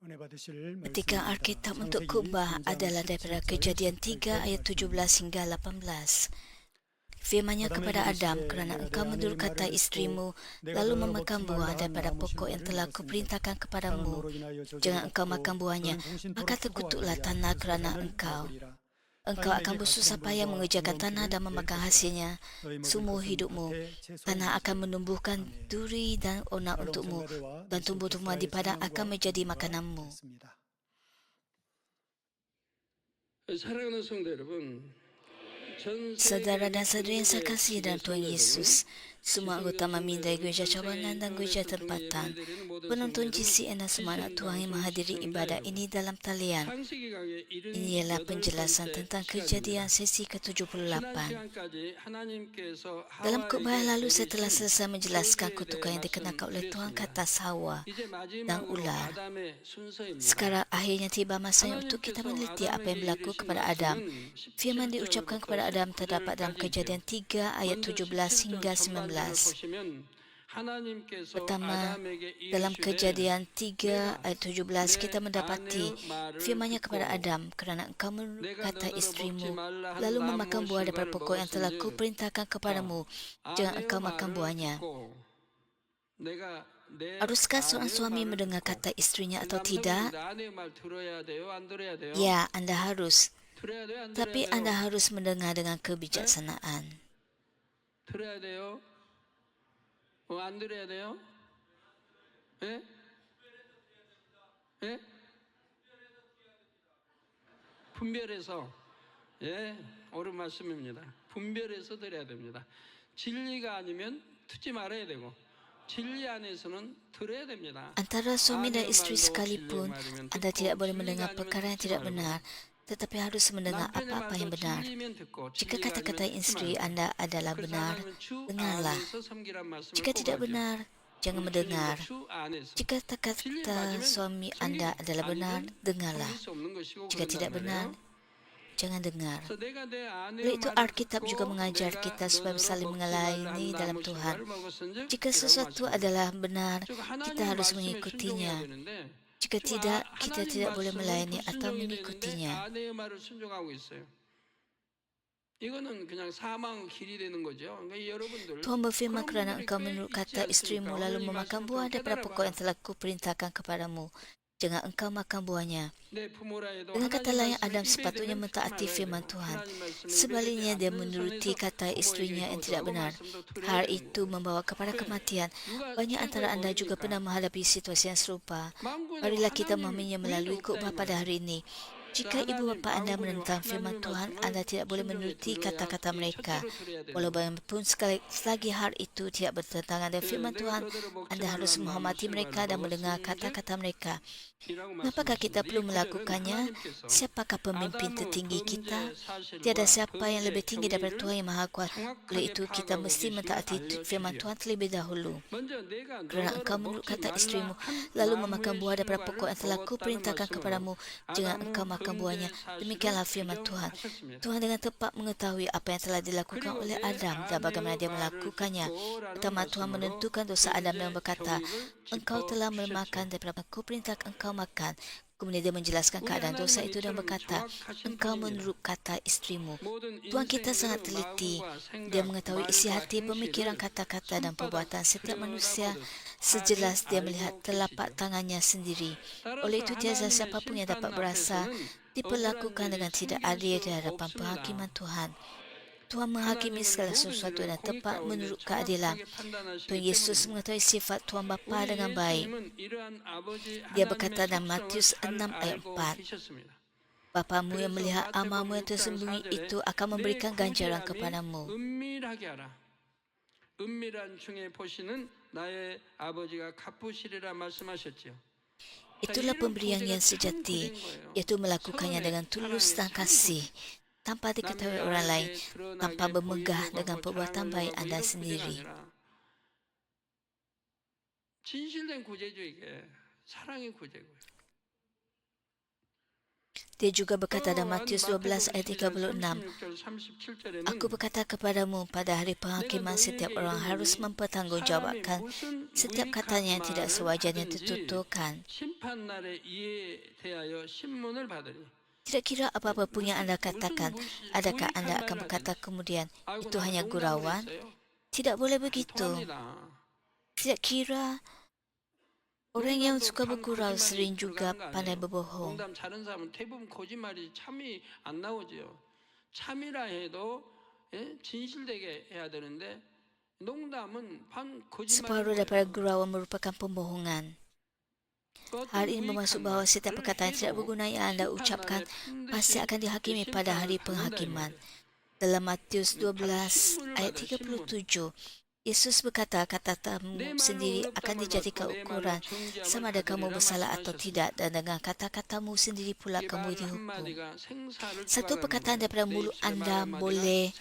Ketika Alkitab untuk khotbah adalah daripada Kejadian 3 ayat 17 hingga 18. Firman-Nya kepada Adam, kerana engkau menurut kata istrimu, lalu memakan buah daripada pokok yang telah kuperintahkan kepadamu, jangan engkau makan buahnya, maka terkutuklah tanah kerana engkau. Engkau akan bersusah payah mengerjakan tanah dan memakan hasilnya seumur hidupmu. Tanah akan menumbuhkan duri dan onak untukmu, dan tumbuh-tumbuhan di padang akan menjadi makananmu. 사랑하는 성도 여러분, Saudara dan saudari yang saya kasihi dalam Tuhan Yesus, semua anggota Mami dari Gereja Cabanan dan Gereja Tempatan, penonton GCN dan semua anak Tuhan yang menghadiri ibadat ini dalam talian. Ini ialah penjelasan tentang Kejadian sesi ke-78. Dalam khotbah yang lalu, saya telah selesai menjelaskan kutukan yang dikenakan oleh Tuhan ke atas Hawa dan ular. Sekarang akhirnya tiba masanya untuk kita meneliti apa yang berlaku kepada Adam. Firman diucapkan kepada Adam terdapat dalam Kejadian 3 ayat 17 hingga 19. Pertama, dalam Kejadian 3 ayat 17 kita mendapati firman-Nya kepada Adam, kerana engkau menurut kata istrimu, lalu memakan buah daripada pokok yang telah kuperintahkan kepadamu, jangan engkau makan buahnya. Haruskah seorang suami mendengar kata istrinya atau tidak? Ya, anda harus. Tapi anda harus mendengar dengan kebijaksanaan. 안 들어야 돼요? 예? 예? 분별해서, 예, 옳은 말씀입니다. 분별해서 드려야 됩니다. 진리가 아니면 듣지 말아야 되고, 진리 안에서는 들어야 됩니다. Antara suami dan isteri sekalipun, anda tidak boleh mendengar perkara yang tidak benar, tetapi harus mendengar apa-apa yang benar. Jika kata-kata isteri anda adalah benar, dengarlah. Jika tidak benar, jangan mendengar. Jika kata-kata suami anda adalah benar, dengarlah. Jika tidak benar, jangan dengar. Oleh itu, Alkitab juga mengajar kita supaya saling mengelayani dalam Tuhan. Jika sesuatu adalah benar, kita harus mengikutinya. Jika tidak, kita tidak boleh melayani atau mengikutinya. Tuhan berfirman, kerana engkau menurut kata istrimu lalu memakan buah daripada pokok yang telah kuperintahkan kepadamu, jangan engkau makan buahnya. Dengan kata lain, Adam sepatutnya mentaati firman Tuhan. Sebaliknya, dia menuruti kata istrinya yang tidak benar. Hal itu membawa kepada kematian. Banyak antara anda juga pernah menghadapi situasi yang serupa. Marilah kita memahaminya melalui khotbah pada hari ini. Jika ibu bapa anda menentang firman Tuhan, anda tidak boleh menuruti kata-kata mereka. Walau bagaimanapun, selagi hal itu tidak bertentangan dengan firman Tuhan, anda harus menghormati mereka dan mendengar kata-kata mereka. Kenapakah kita perlu melakukannya? Siapakah pemimpin tertinggi kita? Tiada siapa yang lebih tinggi daripada Tuhan yang Maha Kuasa. Oleh itu, kita mesti mentaati firman Tuhan terlebih dahulu. Kerana engkau menurut kata istrimu, lalu memakan buah daripada pokok yang telah kuperintahkan kepadamu, jangan engkau makan buahnya. Demikianlah firman Tuhan. Tuhan dengan tepat mengetahui apa yang telah dilakukan oleh Adam dan bagaimana dia melakukannya. Pertama, Tuhan menentukan dosa Adam dan berkata, engkau telah memakan daripada kuperintahkan engkau makan. Kemudian dia menjelaskan keadaan dosa itu dan berkata, engkau menurut kata istrimu. Tuhan kita sangat teliti. Dia mengetahui isi hati, pemikiran, kata-kata dan perbuatan setiap manusia sejelas dia melihat telapak tangannya sendiri. Oleh itu, tiada siapapun yang dapat berasa diperlakukan dengan tidak adil di hadapan penghakiman Tuhan. Tuhan menghakimi segala sesuatu dan tepat menurut keadilan. Tuhan Yesus mengetahui sifat Tuhan Bapa dengan baik. Dia berkata dalam Matius 6 ayat 4, Bapamu yang melihat amalmu yang tersembunyi itu akan memberikan ganjaran kepadamu. Itulah pemberian yang sejati, iaitu melakukannya dengan tulus dan kasih, tanpa diketahui orang lain, tanpa bermegah dengan perbuatan baik anda sendiri. Dia juga berkata dalam Matius 12 ayat 36, Aku berkata kepadamu, pada hari penghakiman setiap orang harus mempertanggungjawabkan setiap katanya yang tidak sewajarnya dituturkan. Tidak kira apa-apa pun yang anda katakan, adakah anda akan berkata kemudian, itu hanya gurauan? Tidak boleh begitu. Tidak kira orang yang suka bergurau sering juga pandai berbohong. 농담 잘하는 사람은 대부분 거짓말이 참이 안 나오죠. 참이라 해도 진실되게 해야 되는데 농담은 반 Separuh 거짓말인 daripada 거예요. gurauan merupakan pembohongan. Hal ini bermaksud bahawa setiap perkataan tidak berguna yang anda ucapkan pasti akan dihakimi pada hari penghakiman. Dalam Matius 12 ayat 37, Yesus berkata, kata-katamu sendiri akan dijadikan ukuran sama ada kamu bersalah atau tidak, dan dengan kata-katamu sendiri pula kamu dihukum. Satu perkataan daripada mulut anda boleh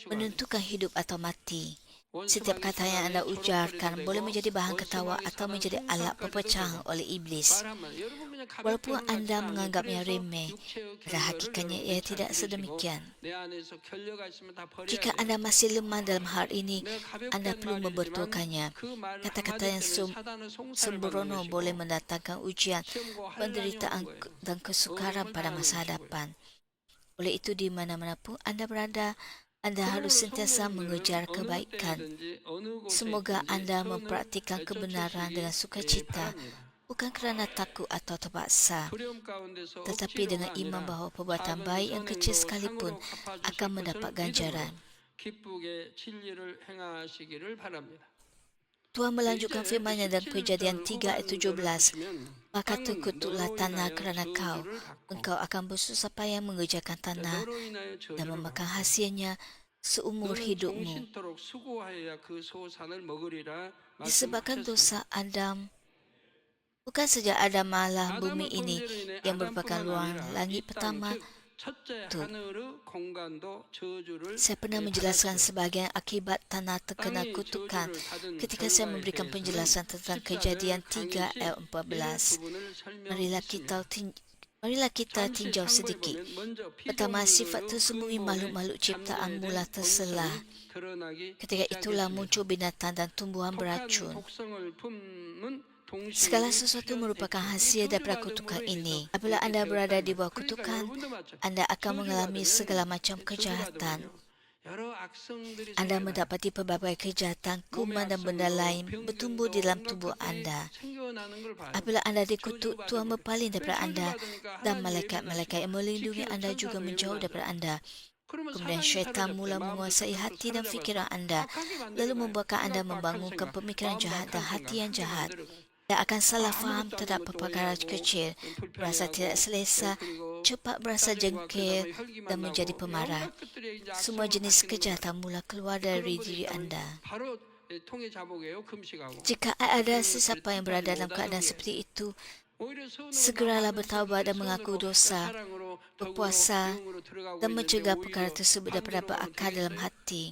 menentukan hidup atau mati. Setiap kata yang anda ujarkan boleh menjadi bahan ketawa atau menjadi alat perpecahan oleh iblis. Walaupun anda menganggapnya remeh, pada hakikatnya ia tidak sedemikian. Jika anda masih lemah dalam hal ini, anda perlu membetulkannya. Kata-kata yang sembrono boleh mendatangkan ujian, penderitaan dan kesukaran pada masa hadapan. Oleh itu, di mana-mana pun anda berada, anda harus sentiasa mengejar kebaikan. Semoga anda mempraktikkan kebenaran dengan sukacita, bukan kerana takut atau terpaksa, tetapi dengan iman bahawa perbuatan baik yang kecil sekalipun akan mendapat ganjaran. Tuhan melanjutkan firman-Nya dalam Kejadian 3 ayat 17, maka terkutuklah tanah kerana engkau akan bersusah payah mengerjakan tanah dan memakan hasilnya seumur hidupmu. Disebabkan dosa Adam, bukan saja Adam malah bumi ini yang merupakan ruang langit pertama. Saya pernah menjelaskan sebahagian akibat tanah terkena kutukan ketika saya memberikan penjelasan tentang Kejadian 3 ayat 14. Marilah kita tinjau sedikit. Pertama, sifat tersembunyi makhluk-makhluk ciptaan mula terselah. Ketika itulah muncul binatang dan tumbuhan beracun. Segala sesuatu merupakan hasil daripada kutukan ini. Apabila anda berada di bawah kutukan, anda akan mengalami segala macam kejahatan. Anda mendapati pelbagai kejahatan, kuman dan benda lain bertumbuh di dalam tubuh anda. Apabila anda dikutuk, Tuhan berpaling daripada anda dan malaikat-malaikat yang melindungi anda juga menjauh daripada anda. Kemudian syaitan mula menguasai hati dan fikiran anda, lalu membuatkan anda membangunkan pemikiran jahat dan hati yang jahat. Anda akan salah faham terhadap perkara kecil, berasa tidak selesa, cepat berasa jengkel dan menjadi pemarah. Semua jenis kejahatan mula keluar dari diri anda. Jika ada sesiapa yang berada dalam keadaan seperti itu, segeralah bertaubat dan mengaku dosa, berpuasa dan mencegah perkara tersebut daripada berakar dalam hati.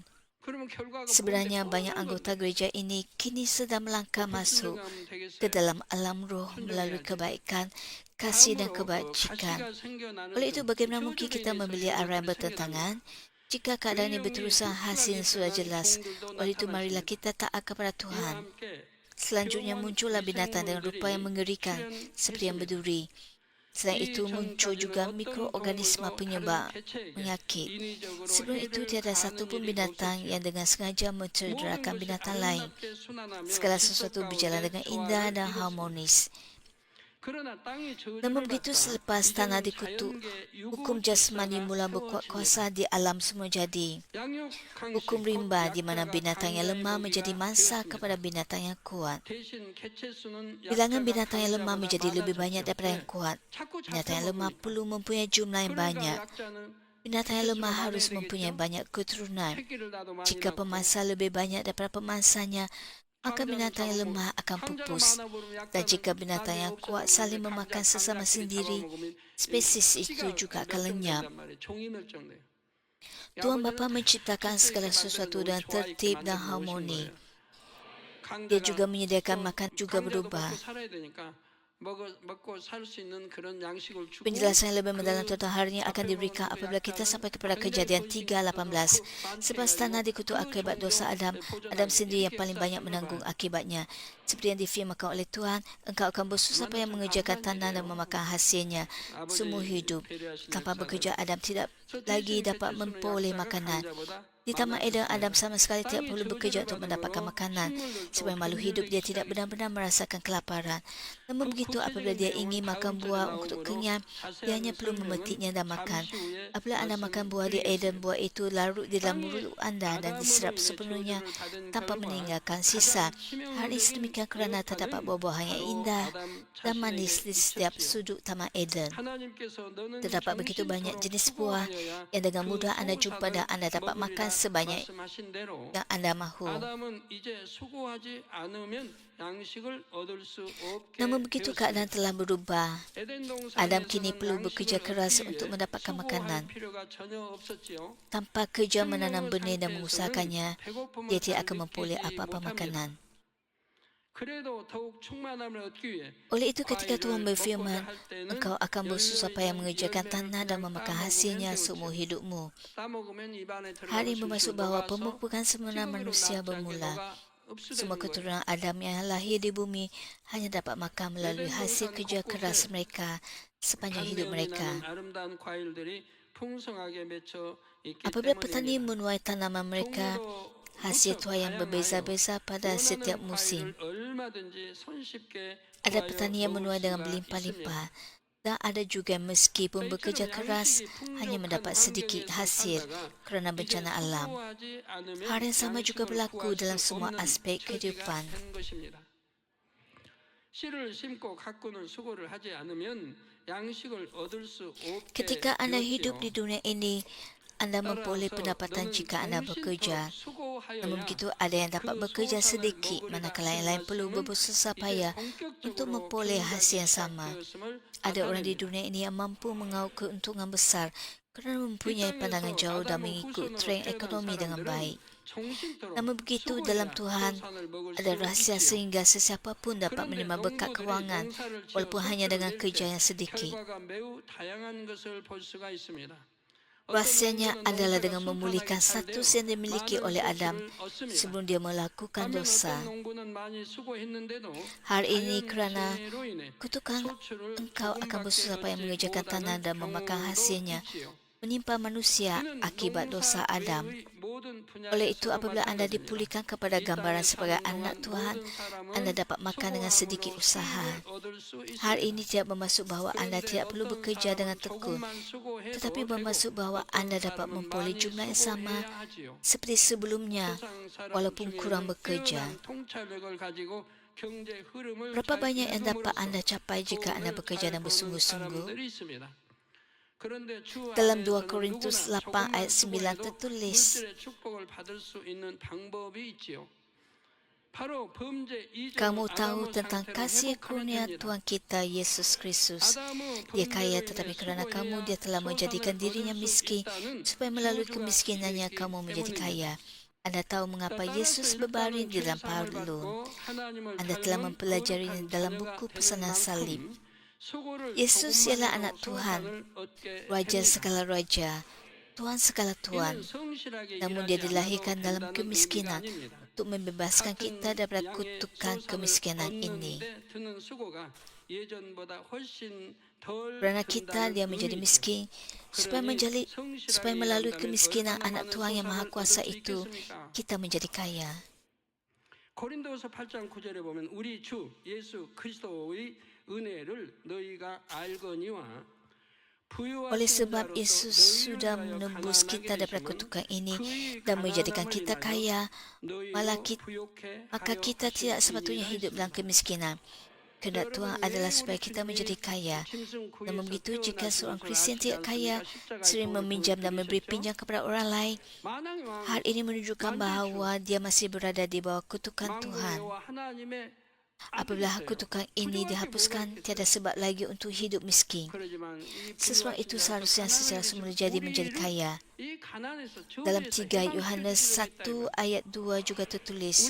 Sebenarnya banyak anggota gereja ini kini sedang melangkah masuk ke dalam alam roh melalui kebaikan, kasih dan kebajikan. Oleh itu, bagaimana mungkin kita memilih arah yang bertentangan? Jika keadaan ini berterusan, hasilnya sudah jelas. Oleh itu, marilah kita taat kepada Tuhan. Selanjutnya muncullah binatang dengan rupa yang mengerikan, seperti yang berduri. Selain itu, muncul juga mikroorganisme penyebab penyakit. Sebelum itu, tiada satu pun binatang yang dengan sengaja mencederakan binatang lain. Segala sesuatu berjalan dengan indah dan harmonis. Namun begitu selepas tanah dikutuk, hukum jasmani mula berkuat kuasa di alam semua jadi. Hukum rimba di mana binatang yang lemah menjadi mangsa kepada binatang yang kuat. Bilangan binatang yang lemah menjadi lebih banyak daripada yang kuat. Binatang yang lemah perlu mempunyai jumlah yang banyak. Binatang yang lemah harus mempunyai banyak keturunan. Jika pemangsa lebih banyak daripada pemangsanya, maka binatang yang lemah akan pupus. Dan jika binatang yang kuat saling memakan sesama sendiri, spesies itu juga akan lenyap. Tuhan Bapa menciptakan segala sesuatu dengan tertib dan harmoni. Dia juga menyediakan makan juga berubah. 먹고 살 수 있는 그런 양식을 주고 Penjelasan yang lebih mendalam tentang harinya akan diberikan apabila kita sampai kepada Kejadian 3:18. Sebab tanah dikutuk akibat dosa Adam, Adam sendiri yang paling banyak menanggung akibatnya. Seperti yang difirmankan oleh Tuhan, engkau akan bersusah payah mengerjakan tanah dan memakan hasilnya seumur hidup. Tanpa bekerja, Adam tidak lagi dapat memperoleh makanan. Di Taman Eden, Adam sama sekali tidak perlu bekerja untuk mendapatkan makanan. Sebagai makhluk hidup, dia tidak benar-benar merasakan kelaparan. Namun begitu, apabila dia ingin makan buah untuk kenyang, dia hanya perlu memetiknya dan makan. Apabila anda makan buah di Eden, buah itu larut di dalam mulut anda dan diserap sepenuhnya tanpa meninggalkan sisa. Hal ini sedemikian kerana terdapat buah-buahan yang indah dan manis di setiap sudut Taman Eden. Terdapat begitu banyak jenis buah yang dengan mudah anda jumpa dan anda dapat makan sebanyak yang anda mahu. Namun begitu keadaan telah berubah. Adam kini perlu bekerja keras untuk mendapatkan makanan. Tanpa kerja menanam benih dan mengusahakannya, dia tidak akan memperoleh apa-apa makanan. Oleh itu ketika Tuhan berfirman, engkau akan bersusah payah mengerjakan tanah dan memakan hasilnya seumur hidupmu. Hal ini bermaksud bahawa pemupukan sebenar manusia bermula. Semua keturunan Adam yang lahir di bumi hanya dapat makan melalui hasil kerja keras mereka sepanjang hidup mereka. Apabila petani menuai tanaman mereka, hasil tuai yang berbeza-beza pada setiap musim. Ada petani yang menuai dengan berlimpah-limpah dan ada juga yang meskipun bekerja keras hanya mendapat sedikit hasil kerana bencana alam. Hal yang sama juga berlaku dalam semua aspek kehidupan. Ketika anda hidup di dunia ini, anda memperoleh pendapatan jika anda bekerja. Namun begitu, ada yang dapat bekerja sedikit, manakala yang lain perlu bersusah payah untuk memperoleh hasil yang sama. Ada orang di dunia ini yang mampu mengauk keuntungan besar kerana mempunyai pandangan jauh dan mengikut tren ekonomi dengan baik. Namun begitu, dalam Tuhan ada rahsia sehingga sesiapa pun dapat menerima berkat kewangan walaupun hanya dengan kerja yang sedikit. Rahsianya adalah dengan memulihkan status yang dimiliki oleh Adam sebelum dia melakukan dosa. Hal ini kerana kutukan engkau akan bersusah payah mengerjakan tanah dan memakan hasilnya menimpa manusia akibat dosa Adam. Oleh itu, apabila anda dipulihkan kepada gambaran sebagai anak Tuhan, anda dapat makan dengan sedikit usaha. Hal ini tidak bermaksud bahawa anda tidak perlu bekerja dengan tekun, tetapi bermaksud bahawa anda dapat memperoleh jumlah yang sama seperti sebelumnya, walaupun kurang bekerja. Berapa banyak yang dapat anda capai jika anda bekerja dan bersungguh-sungguh? Dalam 2 Korintus 8 ayat 9 tertulis, kamu tahu tentang kasih kurnia Tuhan kita Yesus Kristus. Dia kaya, tetapi kerana kamu, dia telah menjadikan dirinya miskin supaya melalui kemiskinannya kamu menjadi kaya. Anda tahu mengapa Yesus berbaring di dalam palung. Anda telah mempelajarinya dalam buku pesanan salib. Yesus ialah anak Tuhan, Raja segala Raja, Tuhan segala Tuhan. Namun dia dilahirkan dalam kemiskinan untuk membebaskan kita daripada kutukan kemiskinan ini. Kerana kita, dia menjadi miskin supaya melalui kemiskinan anak Tuhan yang Maha Kuasa itu, kita menjadi kaya. 고린도서 8장 9절에 보면 우리 주 예수 그리스도의 은혜를 너희가 알거니와 Oleh sebab Yesus sudah menembus kita daripada kutukan ini dan menjadikan kita kaya, maka kita tidak sepatutnya hidup dalam kemiskinan. Kehendak Tuhan adalah supaya kita menjadi kaya. Namun begitu, jika seorang Kristian tidak kaya, sering meminjam dan memberi pinjam kepada orang lain, hal ini menunjukkan bahawa dia masih berada di bawah kutukan Tuhan. Apabila hak kutukan ini dihapuskan, tiada sebab lagi untuk hidup miskin. Seseorang itu seharusnya secara semula menjadi kaya. Dalam 3 Yohanes 1 ayat 2 juga tertulis,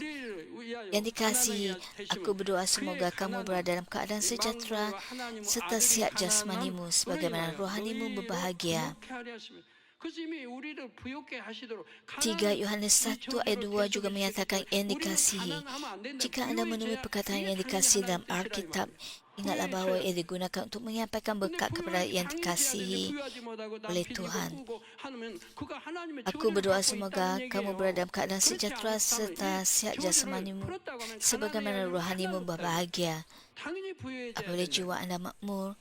yang dikasihi, aku berdoa semoga kamu berada dalam keadaan sejahtera serta sihat jasmanimu sebagaimana rohanimu berbahagia. 3 Yohanes 1 ayat 2 juga menyatakan yang dikasihi. Jika anda menemui perkataan yang dikasihi dalam Alkitab, ingatlah bahawa ia digunakan untuk menyampaikan berkat kepada yang dikasihi oleh Tuhan. Aku berdoa semoga kamu berada dalam keadaan sejahtera serta sihat jasmanimu sebagaimana rohanimu berbahagia. Apabila jiwa anda makmur,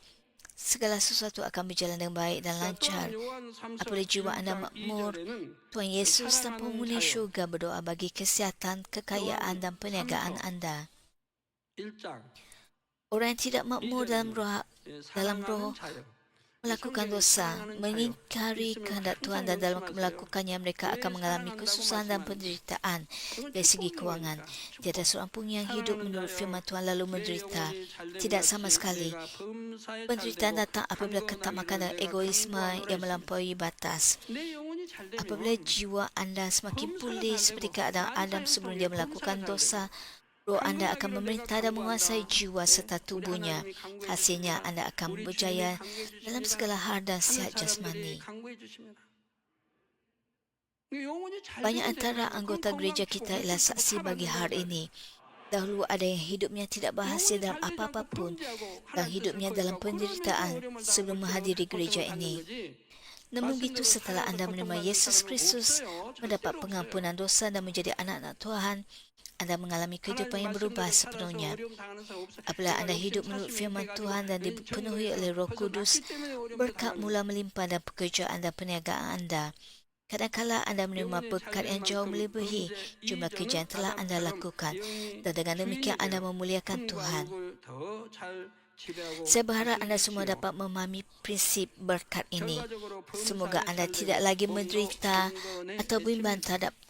segala sesuatu akan berjalan dengan baik dan lancar. Apabila jiwa anda makmur, Tuhan Yesus dan penghuni syurga berdoa bagi kesihatan, kekayaan dan perniagaan anda. Orang yang tidak makmur dalam roh melakukan dosa, mengingkari kehendak Tuhan dan dalam melakukannya mereka akan mengalami kesusahan dan penderitaan dari segi kewangan. Tiada seorang pun yang hidup menurut firman Tuhan lalu menderita. Tidak sama sekali. Penderitaan datang apabila ketamakan dan egoisme yang melampaui batas. Apabila jiwa anda semakin pulih seperti keadaan Adam sebelum dia melakukan dosa, roh anda akan memerintah dan menguasai jiwa serta tubuhnya. Hasilnya anda akan berjaya dalam segala hal dan sihat jasmani. Banyak antara anggota gereja kita ialah saksi bagi hal ini. Dahulu ada yang hidupnya tidak berhasil dalam apa-apa pun dan hidupnya dalam penderitaan sebelum menghadiri gereja ini. Namun begitu setelah anda menerima Yesus Kristus, mendapat pengampunan dosa dan menjadi anak-anak Tuhan, anda mengalami kehidupan yang berubah sepenuhnya. Apabila anda hidup menurut firman Tuhan dan dipenuhi oleh Roh Kudus, berkat mula melimpah dalam pekerjaan dan perniagaan anda. Kadang-kala anda menerima berkat yang jauh melebihi jumlah kerja yang telah anda lakukan dan dengan demikian anda memuliakan Tuhan. Saya berharap anda semua dapat memahami prinsip berkat ini. Semoga anda tidak lagi menderita atau bimbang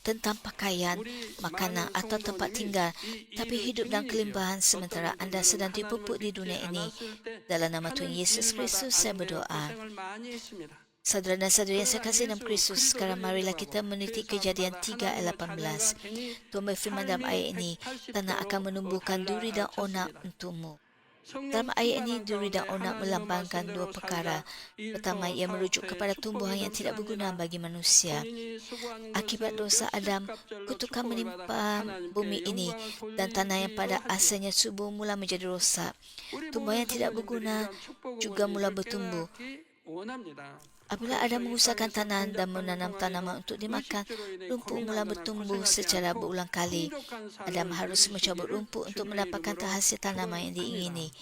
tentang pakaian, makanan atau tempat tinggal, tapi hidup dalam kelimbahan sementara anda sedang dipupuk di dunia ini. Dalam nama Tuhan Yesus Kristus saya berdoa. Saudara dan saudari yang saya kasih dalam Kristus, sekarang marilah kita meneliti Kejadian 3 ayat 18. Tuhan berfirman dalam ayat ini, tanah akan menumbuhkan duri dan onak untukmu. Dalam ayat ini, duri dan onak melambangkan dua perkara. Pertama, ia merujuk kepada tumbuhan yang tidak berguna bagi manusia. Akibat dosa Adam, kutukan menimpa bumi ini dan tanah yang pada asalnya subur mula menjadi rosak. Tumbuhan yang tidak berguna juga mula bertumbuh. Apabila Adam mengusahakan tanah dan menanam tanaman untuk dimakan, rumput mula bertumbuh secara berulang kali. Adam harus mencabut rumput untuk mendapatkan hasil tanaman yang diingini.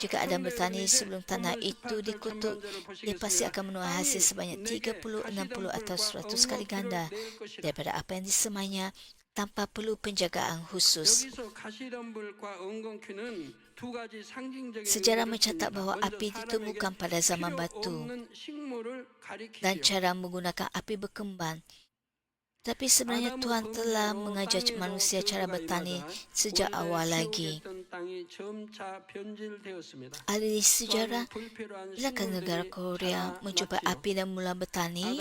Jika Adam bertani sebelum tanah itu dikutuk, dia pasti akan menuai hasil sebanyak 30, 60 atau 100 kali ganda daripada apa yang disemainya tanpa perlu penjagaan khusus. Sejarah mencatat bahawa api ditemukan pada zaman batu dan cara menggunakan api berkembang. Tapi sebenarnya Tuhan telah mengajar manusia cara bertani sejak awal lagi. Ahli sejarah, bilakah negara Korea mencuba api dan mula bertani?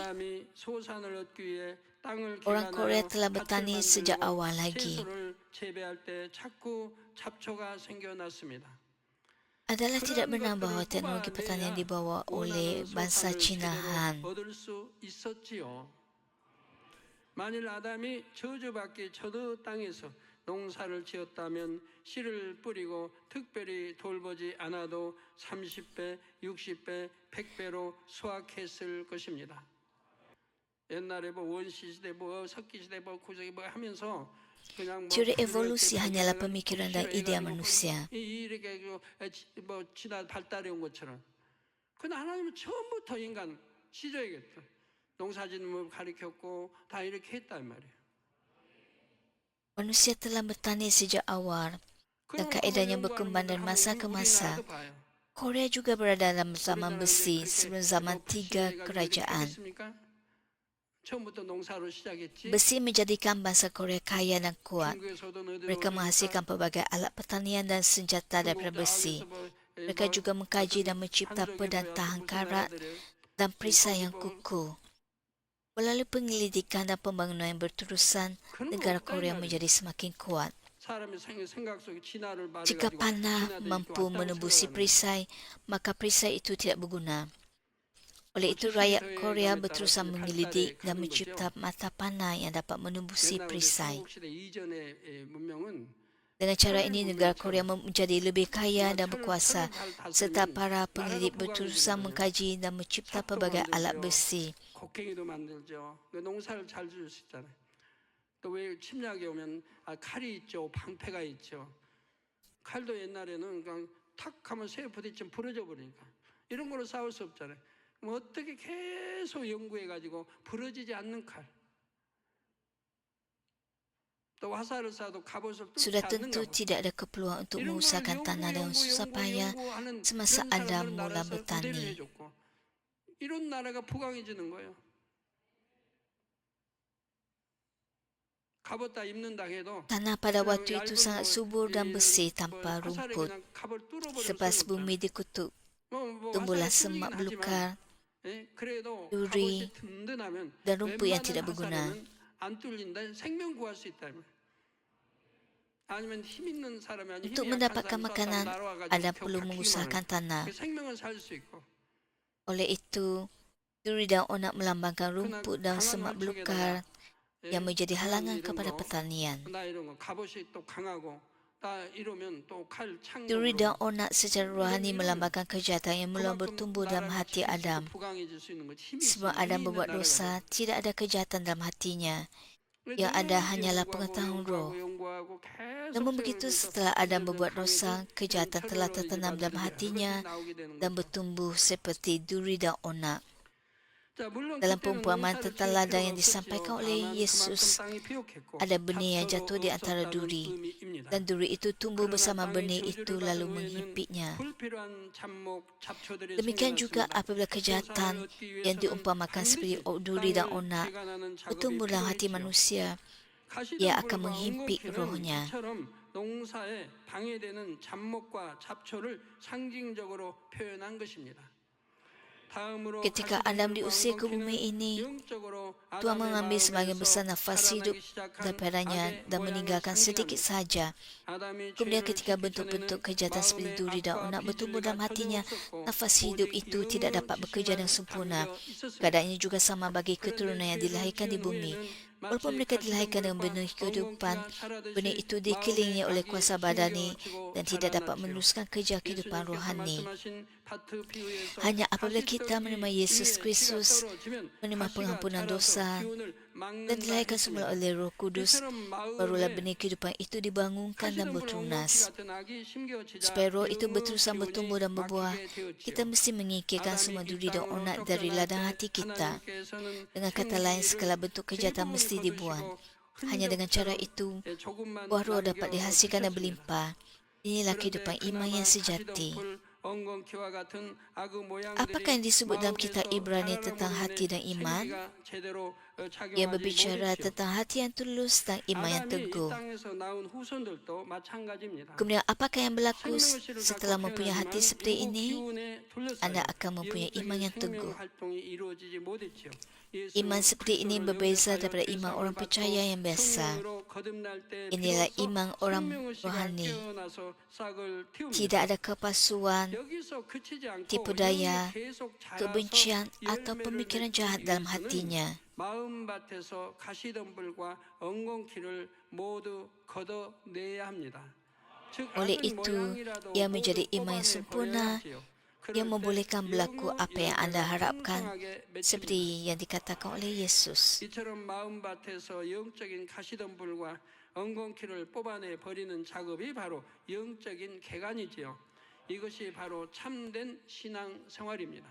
Orang Korea telah bertani sejak awal lagi. Adalah tidak benar bahawa teknologi pertanian dibawa oleh bangsa Cina Han. 만일 아담이 저주받기 저도 땅에서 농사를 지었다면 씨를 뿌리고 특별히 돌보지 않아도 30배, 60배, 100배로 수확했을 것입니다. 옛날에 원시 시대 석기 시대 구석이 하면서 Teori evolusi hanyalah pemikiran dan idea manusia. 이렇게 지나 발달해 온 것처럼. 근데 하나님은 처음부터 인간 시조에겠다. 농사짓는 가르쳤고 다 이렇게 했단 말이에요. Manusia telah bertani sejak awal dan kaedahnya berkembang dari masa ke masa. Korea juga berada dalam zaman besi sebelum zaman 3 kerajaan. 처음부터 농사로 시작했지. Besi menjadikan bangsa Korea kaya dan kuat. 중국에서도 너희들이 Mereka 얻으니까 menghasilkan pelbagai alat pertanian dan senjata daripada 중국 besi. 저기서 뭐 Mereka juga mengkaji dan mencipta pedang tahan karat dan perisai yang kukuh. Melalui penyelidikan dan pembangunan yang berterusan, negara Korea menjadi semakin kuat. 사람의 생각 속에 진화를 Jika 말해가지고 panah 진화도 mampu 이렇게 왔다고 menembusi 생각합니다. perisai, maka perisai itu tidak berguna. Oleh itu, 70이 rakyat 더 Korea 해감에 따라서 berusaha 이제 menyelidik 발달해 dan 가는 mencipta 거죠. mata panah yang dapat menembusi 옛날 우리 perisai. 삼국시대 이전의 문명은 Dengan cara 철의 ini, negara 문명처럼 Korea menjadi lebih kaya dan 철을 berkuasa, 잘 serta 다스리면 para 나라가 penyelidik berterusan 부강해지거든요. mengkaji dan mencipta 삽도 pelbagai alat 만들죠. besi. 곡괭이도 만들죠. 농사를 잘 지을 수 있잖아요. 또 왜 침략이 오면 칼이 있죠, 방패가 있죠. 칼도 옛날에는 그냥 탁 하면 쇠 부딪히면 부러져 버리니까 이런 거로 싸울 수 없잖아요. 그럼 어떻게 계속 연구해가지고 부러지지 않는 칼. 또 화살을 쏴도 갑옷을 뚫지 Sudah 않는 tentu 갑옷. tidak ada keperluan untuk 이런 걸 mengusahakan tanah dengan susah payah 연구하는 semasa 그런 Adam 사람들은 mula 나라에서 구대를 bertani. 해줬고 이런 나라가 부강해지는 거예요. 갑옷 다 입는다 해도 Tanah pada 그냥 waktu itu 얇은 sangat subur dan bersih tanpa 화살에 rumput. 그냥 갑을 뚫어버릴 Selepas 수는 bumi dikutuk, 없잖아요. tumbuhlah 화살에 semak 뚫리긴 하지만 belukar, 그래도 duri, 갑옷이 든든하면 dan rumput yang 웬만한 tidak berguna. 화살에는 안 뚫린다. 생명 구할 수 있다. 아니면 힘 있는 사람이 아니면 Untuk 힘이 약한 mendapatkan 사람이 쐈다고 makanan, 날아와가지고 Adam 겨우 perlu 박히기만 mengusahakan 하면 tanah. 그 생명은 살 수 있고 Oleh itu, duri dan onak melambangkan 그러나 rumput dan 강한 semak 활촉에다가 belukar yang menjadi 강한 halangan 이런 kepada 거, pertanian. 나 이런 거 갑옷이 또 강하고 나 이러면 또 칼 Duri dan 창력으로 onak secara rohani melambangkan kejahatan yang mula 그만큼 bertumbuh dalam 나라가 hati 지킬 수 있고 Adam. 부강해질 수 있는 거 힘이 Sebab 있으면 Adam 힘이 있는 berbuat 나라가 dosa, 돼요. tidak ada kejahatan dalam hatinya. 늘 Yang ada hanyalah 연구하고 pengetahuan roh. 연구하고 계속 Namun begitu, 세월면서 setelah Adam 점점 berbuat 강해진 dosa, kejahatan telah 철로 이제 tertanam dalam 만들게 hatinya 그것이 나오게 되는 dan 거죠. bertumbuh seperti duri dan onak. 자, 물론 Dalam 그때는 perumpamaan 농사를 tentang 지을 ladang 필요가 yang 없었지요. disampaikan oleh 다만 Yesus, 그만큼 땅이 비옥했고 ada benih yang 잡초도 jatuh di antara 없었다는 duri, 의미입니다. dan duri itu tumbuh 그러나 bersama 땅이 benih itu 저주를 받은 lalu 후에는 menghimpinya. 불필요한 잡목, 잡초들이 Demikian juga 생겨났습니다. apabila 생산을 kejahatan 얻기 yang 위해서는 diumpamakan seperti 반드시 duri dan 땅을 onak 개간하는 작업이 bertumbuh dalam hati 필요했지요. manusia, ia akan 가시덤불과 menghimpit 엉겅퀴는 rohnya. 이처럼 농사에 방해되는 잡목과 잡초를 상징적으로 표현한 것입니다. 다음으로 Ketika Adam diusir ke bumi ini, Tuhan mengambil sebagian besar nafas hidup daripadanya dan meninggalkan sedikit sahaja. Kemudian ketika bentuk-bentuk kejahatan seperti duri dan onak bertumbuh dalam hatinya, nafas hidup itu tidak dapat bekerja dengan sempurna. Keadaannya juga sama bagi keturunan yang dilahirkan di bumi. Walaupun mereka dilahirkan dengan benih kehidupan, benih itu dikelilingi oleh kuasa badani dan tidak dapat meneruskan kerja kehidupan rohani. Hanya apabila kita menerima Yesus Kristus, menerima pengampunan dosa, dan dilahirkan semula oleh Roh Kudus, barulah benih kehidupan itu dibangunkan dan bertunas. Supaya roh itu berterusan bertumbuh dan berbuah, kita mesti mengikirkan semua duri dan onak dari ladang hati kita. Dengan kata lain, segala bentuk kejahatan mesti dibuang. Hanya dengan cara itu, buah roh dapat dihasilkan dan berlimpah. Inilah kehidupan iman yang sejati. Apakah yang disebut dalam kitab Ibrani tentang hati dan iman? Ia berbicara tentang hati yang tulus dan iman yang teguh. Kemudian apakah yang berlaku setelah mempunyai hati seperti ini? Anda akan mempunyai iman yang teguh. Iman seperti ini berbeza daripada iman orang percaya yang biasa. Inilah iman orang rohani. Tidak ada kepalsuan, tipu daya, kebencian atau pemikiran jahat dalam hatinya. 마음밭에서 가시덤불과 엉겅퀴를 모두 걷어내야 합니다. Oleh itu, ia menjadi iman yang sempurna yang membolehkan berlaku apa yang anda harapkan, seperti yang dikatakan oleh Yesus. 이처럼 마음밭에서 영적인 가시덤불과 엉겅퀴를 뽑아내 버리는 작업이 바로 영적인 개간이지요. 이것이 바로 참된 신앙생활입니다.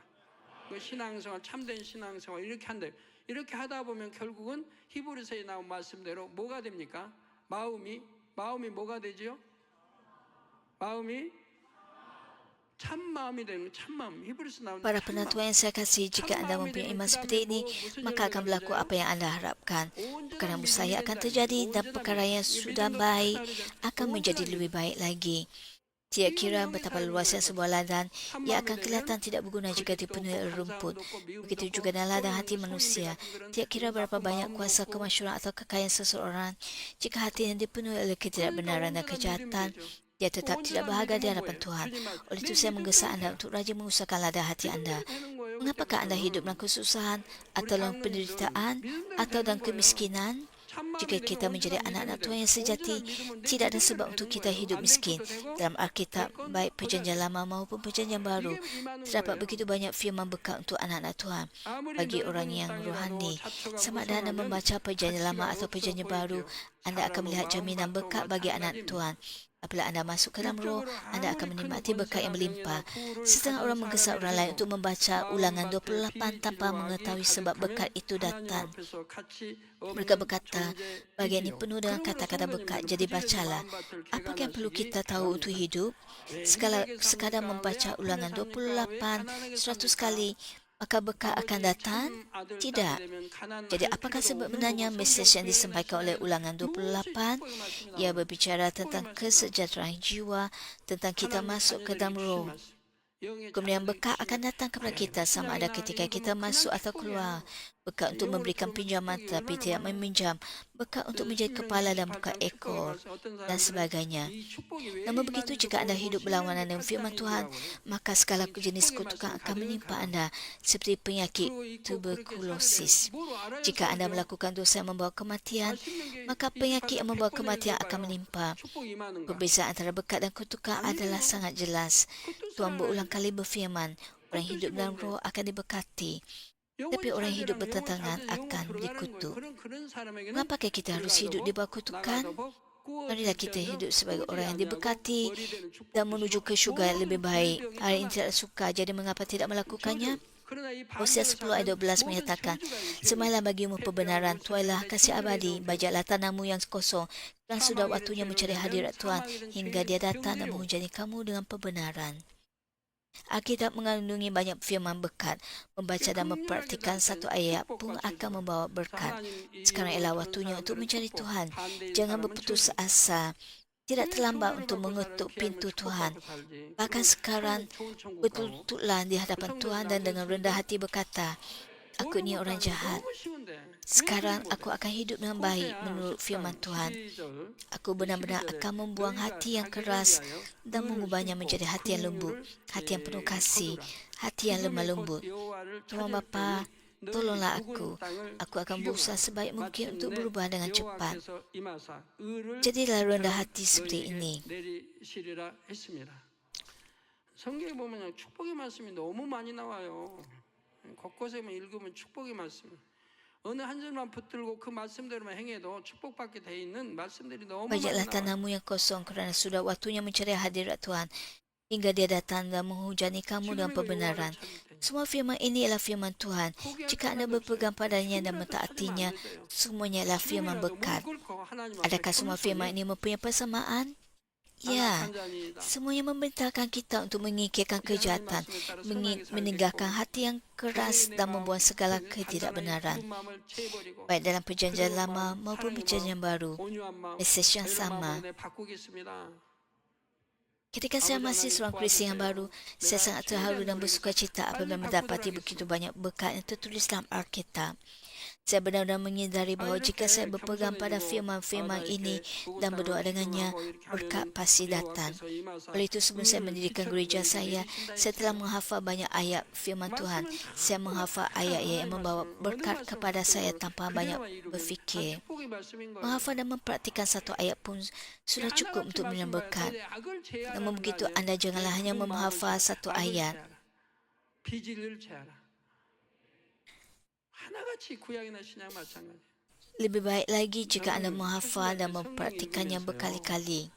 그 신앙생활, 참된 신앙생활 이렇게 한다. 이렇게 하다 보면 결국은 히브리서에 나온 말씀대로 뭐가 됩니까? 마음이 뭐가 되지요? 마음이 참마음이 되는 참마음. 히브리서 나오는 Para 참마음. penentuan yang saya kasih, jika anda mempunyai iman seperti ini, maka akan berlaku apa yang anda harapkan. Perkara mustahil akan terjadi dan perkara yang sudah baik akan menjadi lebih baik lagi. Tidak kira betapa luasnya sebuah ladang, ia akan kelihatan tidak berguna jika dipenuhi oleh rumput. Begitu juga dalam ladang hati manusia. Tidak kira berapa banyak kuasa, kemasyhuran atau kekayaan seseorang, jika hatinya dipenuhi oleh ketidakbenaran dan kejahatan, dia tetap tidak berharga di hadapan Tuhan. Oleh itu saya menggesa anda untuk rajin mengusahakan ladang hati anda. Mengapakah anda hidup dalam kesusahan, atau dalam penderitaan, atau dalam kemiskinan? Jika kita menjadi anak-anak Tuhan yang sejati, tidak ada sebab untuk kita hidup miskin. Dalam Alkitab, baik perjanjian lama maupun perjanjian baru, terdapat begitu banyak firman berkat untuk anak-anak Tuhan. Bagi orang yang rohani, sama ada anda membaca perjanjian lama atau perjanjian baru, anda akan melihat jaminan berkat bagi anak Tuhan. Apabila anda masuk ke dalam roh, anda akan menikmati berkat yang berlimpah. Setengah orang menggesa orang lain untuk membaca Ulangan 28 tanpa mengetahui sebab berkat itu datang. Mereka berkata, bagian ini penuh dengan kata-kata berkat, jadi bacalah. Apakah yang perlu kita tahu untuk hidup? Sekadar membaca Ulangan 28 100 kali, maka berkat akan datang? Tidak. Jadi apakah sebenarnya mesej yang disampaikan oleh Ulangan 28? Ia berbicara tentang kesejahteraan jiwa, tentang kita masuk ke dalam roh. Kemudian berkat akan datang kepada kita sama ada ketika kita masuk atau keluar. Berkat untuk memberikan pinjaman tetapi tidak meminjam. Berkat untuk menjadi kepala dan bukan ekor dan sebagainya. Namun begitu jika anda hidup berlawanan dengan firman Tuhan, maka segala jenis kutukan akan menimpa anda seperti penyakit tuberkulosis. Jika anda melakukan dosa yang membawa kematian, maka penyakit yang membawa kematian akan menimpa. Perbezaan antara berkat dan kutukan adalah sangat jelas. Tuhan berulang kali berfirman, orang hidup dalam roh akan diberkati, tapi orang hidup bertentangan akan dikutuk. Mengapakah kita harus hidup di bawah kutukan? Marilah kita hidup sebagai orang yang diberkati dan menuju ke syurga yang lebih baik. Hari ini tidak suka, jadi mengapa tidak melakukannya? Hosea 10 ayat 12 menyatakan, semailah bagimu perbenaran, tuailah kasih abadi, bajaklah tanahmu yang kosong, dan sudah waktunya mencari hadirat Tuhan, hingga dia datang dan menghujani kamu dengan perbenaran. Alkitab mengandungi banyak firman berkat. Membaca dan mempraktikkan satu ayat pun akan membawa berkat. Sekarang ialah waktunya untuk mencari Tuhan. Jangan berputus asa. Tidak terlambat untuk mengetuk pintu Tuhan. Bahkan sekarang, betul-betullah di hadapan Tuhan dan dengan rendah hati berkata, aku ni orang jahat. Sekarang aku akan hidup dengan baik menurut firman Tuhan. Aku benar-benar akan membuang hati yang keras dan mengubahnya menjadi hati yang lembut, hati yang penuh kasih, hati yang lemah lembut. Tuhan Bapa, tolonglah aku. Aku akan berusaha sebaik mungkin untuk berubah dengan cepat. Jadilah rendah hati seperti ini. 성경에 보면 축복의 말씀이 너무 많이 나와요. 곳곳에만 읽으면 축복의 말씀. 어느 한 점만 붙들고 그 말씀대로만 행해도 축복받게 돼 있는 말씀들이 너무 많이 Bajaklah 나와요. tanahmu yang kosong kerana sudah waktunya mencari hadirat Tuhan. Hingga dia datang dan menghujani kamu dengan perbenaran. Semua firman ini ialah firman Tuhan. Jika anda berpegang padanya dan mentaatinya, semuanya ialah firman berkat. Adakah semua firman ini mempunyai persamaan? Ya, semuanya memerintahkan kita untuk mengikirkan kejahatan, meninggalkan hati yang keras dan membuang segala ketidakbenaran. Baik dalam perjanjian lama maupun perjanjian baru, mesej yang sama. Ketika saya masih seorang Kristian yang baru, saya sangat terharu dan bersukacita apabila mendapati begitu banyak berkat yang tertulis dalam Alkitab. Saya benar-benar menyedari bahawa jika saya berpegang pada firman-firman ini dan berdoa dengannya, berkat pasti datang. Oleh itu, sebelum saya mendirikan gereja saya telah menghafal banyak ayat firman Tuhan. Saya menghafal ayat-ayat yang membawa berkat kepada saya tanpa banyak berfikir. Menghafal dan mempraktikkan satu ayat pun sudah cukup untuk menerima berkat. Namun begitu, anda janganlah hanya menghafal satu ayat. Lebih baik lagi jika anda menghafal dan mempraktikannya berkali-kali.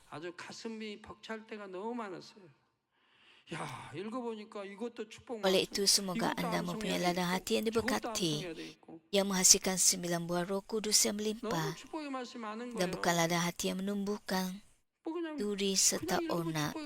Oleh itu, semoga anda mempunyai ladang hati yang diberkati, yang menghasilkan 9 buah Roh Kudus yang melimpah, dan bukan ladang hati yang menumbuhkan duri serta onak.